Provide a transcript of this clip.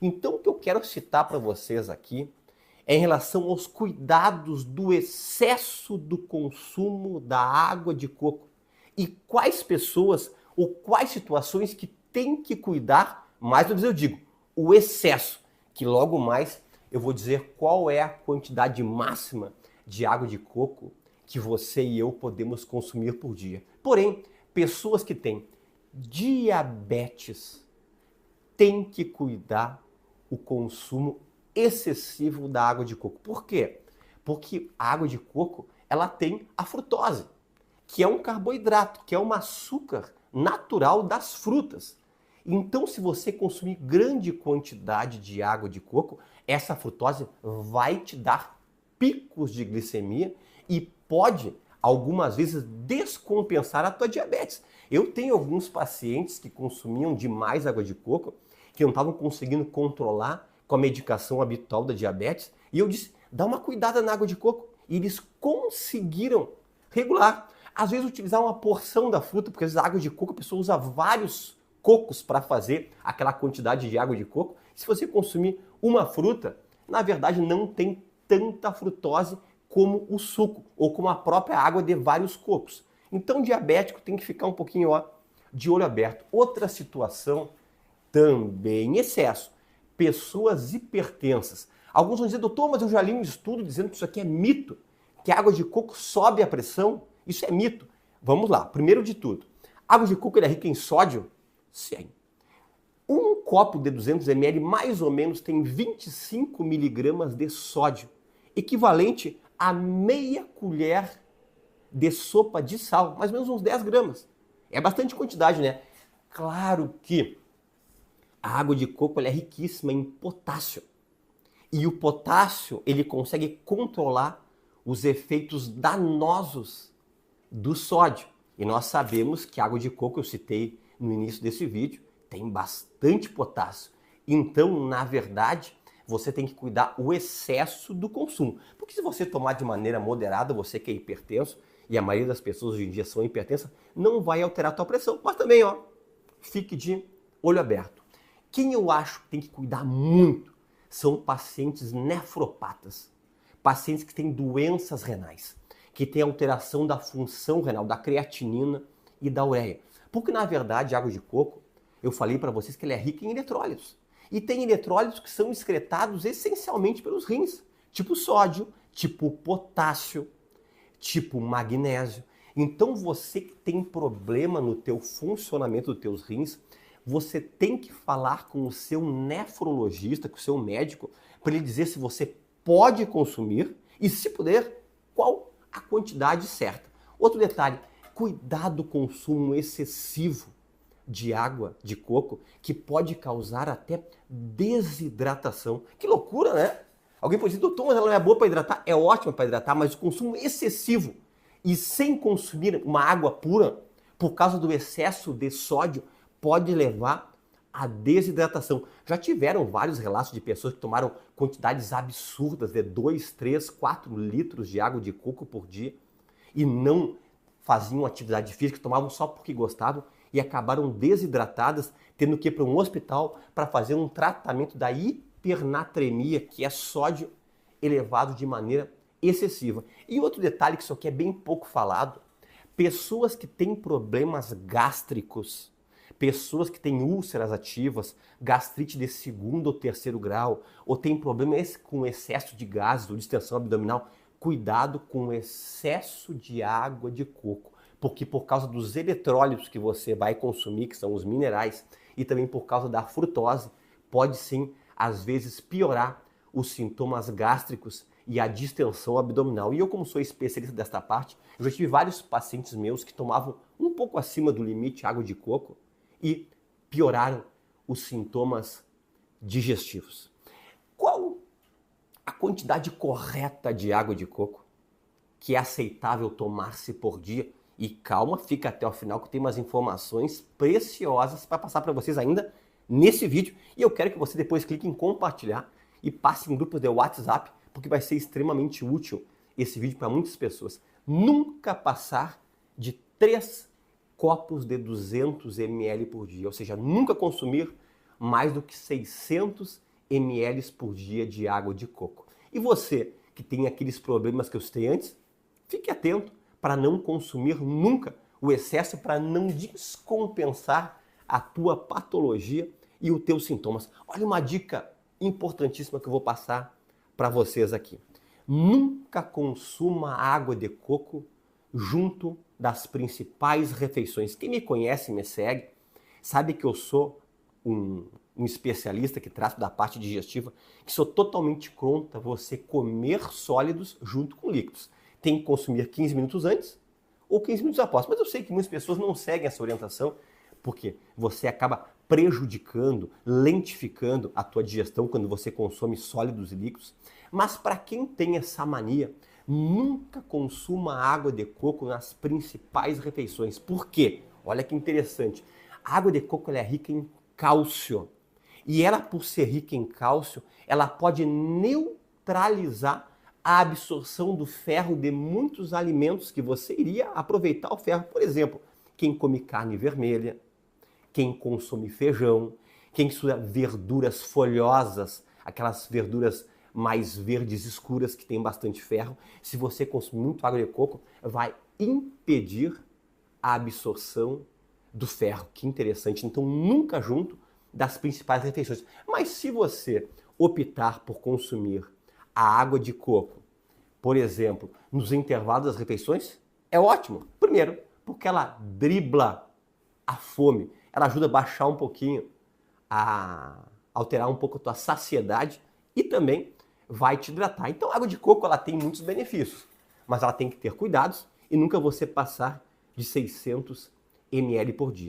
Então, o que eu quero citar para vocês aqui é em relação aos cuidados do excesso do consumo da água de coco e quais pessoas ou quais situações que tem que cuidar, mais uma vez eu digo, o excesso, que logo mais eu vou dizer qual é a quantidade máxima de água de coco que você e eu podemos consumir por dia. Porém, pessoas que têm diabetes têm que cuidar o consumo excessivo da água de coco. Por quê? Porque a água de coco, ela tem a frutose, que é um carboidrato, que é um açúcar natural das frutas. Então, se você consumir grande quantidade de água de coco, essa frutose vai te dar picos de glicemia e pode, algumas vezes, descompensar a tua diabetes. Eu tenho alguns pacientes que consumiam demais água de coco, que não estavam conseguindo controlar com a medicação habitual da diabetes, e eu disse, dá uma cuidada na água de coco. E eles conseguiram regular. Às vezes utilizar uma porção da fruta, porque às vezes a água de coco a pessoa usa vários cocos para fazer aquela quantidade de água de coco. Se você consumir uma fruta, na verdade não tem tanta frutose como o suco ou como a própria água de vários cocos. Então o diabético tem que ficar um pouquinho de olho aberto. Outra situação também excesso. Pessoas hipertensas. Alguns vão dizer, doutor, mas eu já li um estudo dizendo que isso aqui é mito, que a água de coco sobe a pressão. Isso é mito. Vamos lá, primeiro de tudo. A água de coco é rica em sódio? Sim. Um copo de 200 ml mais ou menos tem 25 miligramas de sódio, equivalente a meia colher de sopa de sal, mais ou menos uns 10 gramas. É bastante quantidade, né? Claro que a água de coco é riquíssima em potássio. E o potássio, ele consegue controlar os efeitos danosos do sódio. E nós sabemos que a água de coco, eu citei no início desse vídeo, tem bastante potássio. Então, na verdade, você tem que cuidar o excesso do consumo. Porque se você tomar de maneira moderada, você que é hipertenso, e a maioria das pessoas hoje em dia são hipertensas, não vai alterar a tua pressão. Mas também, fique de olho aberto. Quem eu acho que tem que cuidar muito são pacientes nefropatas, pacientes que têm doenças renais, que têm alteração da função renal, da creatinina e da ureia. Porque, na verdade, a água de coco, eu falei para vocês que ela é rica em eletrólitos. E tem eletrólitos que são excretados essencialmente pelos rins, tipo sódio, tipo potássio, tipo magnésio. Então, você que tem problema no teu funcionamento dos teus rins, você tem que falar com o seu nefrologista, com o seu médico, para ele dizer se você pode consumir e, se puder, qual a quantidade certa. Outro detalhe, cuidado com o consumo excessivo de água de coco, que pode causar até desidratação. Que loucura, né? Alguém pode dizer, doutor, mas ela não é boa para hidratar? É ótima para hidratar, mas o consumo excessivo e sem consumir uma água pura, por causa do excesso de sódio, pode levar à desidratação. Já tiveram vários relatos de pessoas que tomaram quantidades absurdas de 2, 3, 4 litros de água de coco por dia e não faziam atividade física, tomavam só porque gostavam e acabaram desidratadas, tendo que ir para um hospital para fazer um tratamento da hipernatremia, que é sódio elevado de maneira excessiva. E outro detalhe que isso aqui é bem pouco falado, pessoas que têm problemas gástricos, pessoas que têm úlceras ativas, gastrite de segundo ou terceiro grau, ou têm problemas com excesso de gases ou distensão abdominal, cuidado com o excesso de água de coco, porque por causa dos eletrólitos que você vai consumir, que são os minerais, e também por causa da frutose, pode sim, às vezes, piorar os sintomas gástricos e a distensão abdominal. E eu, como sou especialista desta parte, eu já tive vários pacientes meus que tomavam um pouco acima do limite água de coco e pioraram os sintomas digestivos. Qual a quantidade correta de água de coco que é aceitável tomar-se por dia? E calma, fica até o final que tem umas informações preciosas para passar para vocês ainda nesse vídeo. E eu quero que você depois clique em compartilhar e passe em grupos de WhatsApp, porque vai ser extremamente útil esse vídeo para muitas pessoas. Nunca passar de 3 copos de 200 ml por dia, ou seja, nunca consumir mais do que 600 ml por dia de água de coco. E você que tem aqueles problemas que eu citei antes, fique atento para não consumir nunca o excesso, para não descompensar a tua patologia e os teus sintomas. Olha uma dica importantíssima que eu vou passar para vocês aqui. Nunca consuma água de coco junto das principais refeições. Quem me conhece, me segue, sabe que eu sou um especialista que trata da parte digestiva, que sou totalmente contra você comer sólidos junto com líquidos. Tem que consumir 15 minutos antes ou 15 minutos após. Mas eu sei que muitas pessoas não seguem essa orientação, porque você acaba prejudicando, lentificando a tua digestão quando você consome sólidos e líquidos. Mas para quem tem essa mania, nunca consuma água de coco nas principais refeições. Por quê? Olha que interessante. A água de coco ela é rica em cálcio. E ela, por ser rica em cálcio, ela pode neutralizar a absorção do ferro de muitos alimentos que você iria aproveitar o ferro. Por exemplo, quem come carne vermelha, quem consome feijão, quem usa verduras folhosas, aquelas verduras mais verdes escuras que tem bastante ferro. Se você consumir muito água de coco, vai impedir a absorção do ferro. Que interessante. Então, nunca junto das principais refeições. Mas se você optar por consumir a água de coco, por exemplo, nos intervalos das refeições, é ótimo. Primeiro, porque ela dribla a fome. Ela ajuda a baixar um pouquinho, a alterar um pouco a tua saciedade e também vai te hidratar. Então, a água de coco ela tem muitos benefícios, mas ela tem que ter cuidados e nunca você passar de 600 ml por dia.